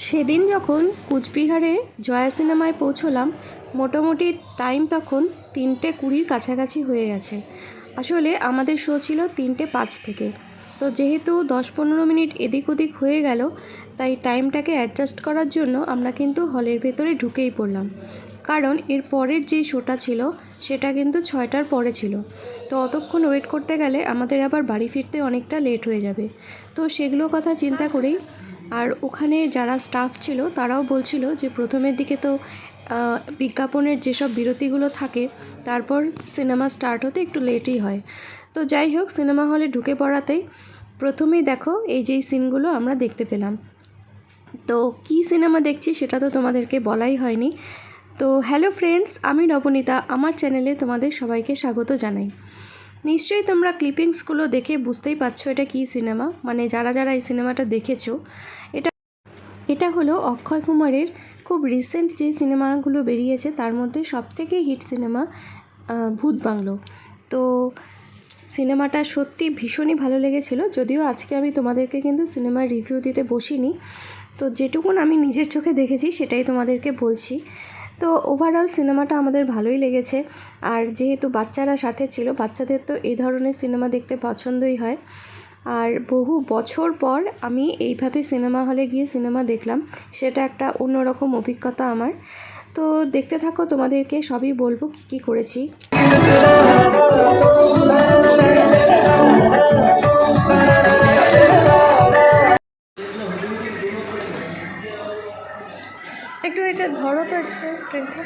সেদিন যখন কুচবিহারে জয়া সিনেমায় পৌঁছলাম, মোটামুটি টাইম তখন 3:20 কাছাকাছি হয়ে গেছে। আসলে আমাদের শো ছিল 3:05 থেকে। তো যেহেতু 10-15 মিনিট এদিক ওদিক হয়ে গেল, তাই টাইমটাকে অ্যাডজাস্ট করার জন্য আমরা কিন্তু হলের ভেতরে ঢুকেই পড়লাম। কারণ এর পরের যে শোটা ছিল সেটা কিন্তু 6টার পরে ছিল। তো অতক্ষণ ওয়েট করতে গেলে আমাদের আবার বাড়ি ফিরতে অনেকটা লেট হয়ে যাবে। তো সেগুলো কথা চিন্তা করেই, আর ওখানে যারা স্টাফ ছিল তারাও বলছিল যে প্রথমের দিকে তো বিজ্ঞাপনের যেসব বিরতিগুলো থাকে, তারপর সিনেমা স্টার্ট হতে একটু লেটই হয়। তো যাই হোক, সিনেমা হলে ঢুকে পড়াতেই প্রথমেই দেখো এই যেই সিনগুলো আমরা দেখতে পেলাম। তো কী সিনেমা দেখছি সেটা তো তোমাদেরকে বলাই হয়নি। তো হ্যালো ফ্রেন্ডস, আমি নবনীতা, আমার চ্যানেলে তোমাদের সবাইকে স্বাগত জানাই। নিশ্চয়ই তোমরা ক্লিপিংসগুলো দেখে বুঝতেই পারছো এটা কী সিনেমা, মানে যারা যারা এই সিনেমাটা দেখেছো। এটা হলো অক্ষয় কুমারের খুব রিসেন্ট যে সিনেমাগুলো বেরিয়েছে তার মধ্যে সবথেকে হিট সিনেমা ভূত বাংলো। তো সিনেমাটা সত্যি ভীষণই ভালো লেগেছিল। যদিও আজকে আমি তোমাদেরকে কিন্তু সিনেমার রিভিউ দিতে বসিনি, তো যেটুকুন আমি নিজের চোখে দেখেছি সেটাই তোমাদেরকে বলছি। তো ওভারঅল সিনেমাটা আমাদের ভালোই লেগেছে। আর যেহেতু বাচ্চারা সাথে ছিল, বাচ্চাদের তো এই ধরনের সিনেমা দেখতে পছন্দই হয়। আর বহু বছর পর আমি এইভাবে সিনেমা হলে গিয়ে সিনেমা দেখলাম, সেটা একটা অন্যরকম অভিজ্ঞতা আমার। তো দেখতে থাকো, তোমাদেরকে সবই বলবো কী কী করেছি। একটু এটা ধরো তো, একটু ট্রেনটা।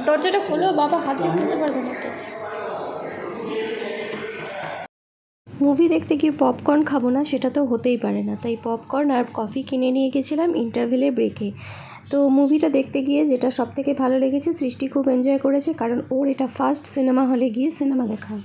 দরজাটা খোলো বাবা, হাত দিয়ে খুলতে পারবে না তো। মুভি দেখতে গিয়ে পপকর্ন খাবো না সেটা তো হতেই পারে না, তাই পপকর্ন আর কফি কিনে নিয়ে গেছিলাম ইন্টারভেলের ব্রেকে। তো মুভিটা দেখতে গিয়ে যেটা সবথেকে ভালো লেগেছে, সৃষ্টি খুব এনজয় করেছে, কারণ ওর এটা ফার্স্ট সিনেমা হলে গিয়ে সিনেমা দেখা।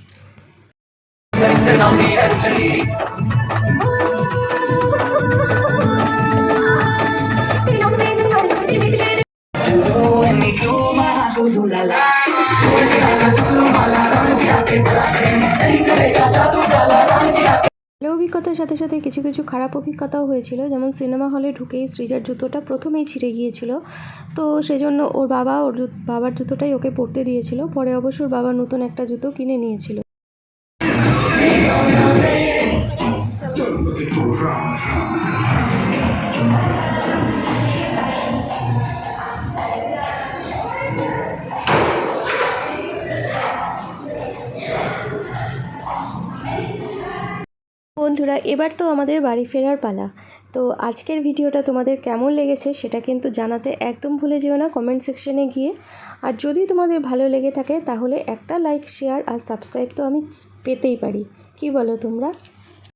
ভালো অভিজ্ঞতার সাথে সাথে কিছু কিছু খারাপ অভিজ্ঞতাও হয়েছিল। যেমন সিনেমা হলে ঢুকেই সৃজার জুতোটা প্রথমেই ছিঁড়ে গিয়েছিল, তো সেজন্য ওর বাবা বাবার জুতোটাই ওকে পরতে দিয়েছিল। পরে অবশ্য ওর বাবা নতুন একটা জুতো কিনে নিয়েছিল। বন্ধুরা, এবার তো আমাদের বাড়ি ফেরার পালা। তো আজকের ভিডিওটা তোমাদের কেমন লেগেছে সেটা কিন্তু জানাতে একদম ভুলে যেও না কমেন্ট সেকশনে গিয়ে। আর যদি তোমাদের ভালো লেগে থাকে তাহলে একটা লাইক, শেয়ার আর সাবস্ক্রাইব তো আমি পেতেই পারি। কি বলো তোমরা?